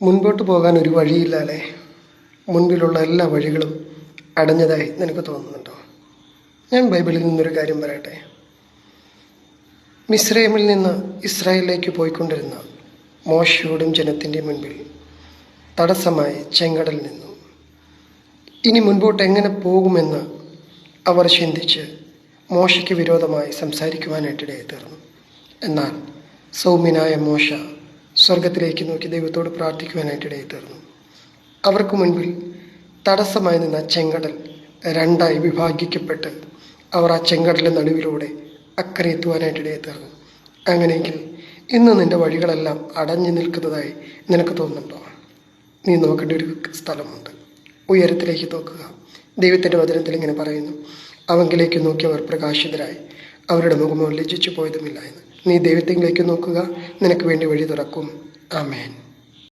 മുൻപോട്ട് പോകാൻ ഒരു വഴിയില്ലാതെ മുൻപിലുള്ള എല്ലാ വഴികളും അടഞ്ഞതായി നിനക്ക് തോന്നുന്നുണ്ടോ? ഞാൻ ബൈബിളിൽ നിന്നൊരു കാര്യം പറയട്ടെ. മിസ്രൈമിൽ നിന്ന് ഇസ്രായേലിലേക്ക് പോയിക്കൊണ്ടിരുന്ന മോശയോടും ജനത്തിൻ്റെ മുൻപിൽ തടസ്സമായി ചെങ്കടൽ നിന്നു. ഇനി മുൻപോട്ട് എങ്ങനെ പോകുമെന്ന് അവർ ചിന്തിച്ച് മോശയ്ക്ക് വിരോധമായി സംസാരിക്കുവാനായിട്ടിടയായി തീർന്നു. എന്നാൽ സൗമ്യനായ മോശ സ്വർഗത്തിലേക്ക് നോക്കി ദൈവത്തോട് പ്രാർത്ഥിക്കുവാനായിട്ടിടയായി തീർന്നു. അവർക്ക് മുൻപിൽ തടസ്സമായി നിന്ന ചെങ്കടൽ രണ്ടായി വിഭാഗിക്കപ്പെട്ട് അവർ ആ ചെങ്കടലിൻ്റെ നടുവിലൂടെ അക്കരെ എത്തുവാനായിട്ടിടയായി തീർന്നു. അങ്ങനെയെങ്കിൽ ഇന്ന് നിൻ്റെ വഴികളെല്ലാം അടഞ്ഞു നിൽക്കുന്നതായി നിനക്ക് തോന്നുന്നുണ്ടോ? നീ നോക്കേണ്ട ഒരു സ്ഥലമുണ്ട്. ഉയരത്തിലേക്ക് നോക്കുക. ദൈവത്തിൻ്റെ വചനത്തിൽ ഇങ്ങനെ പറയുന്നു, അവങ്കിലേക്ക് നോക്കി അവർ പ്രകാശിതരായി, അവരുടെ മുഖമോ ലജ്ജിച്ചു പോയതുമില്ല എന്ന്. നീ ദൈവത്തിലേക്ക് നോക്കുക, നിനക്ക് വേണ്ടി വഴി തുറക്കും. ആമേൻ.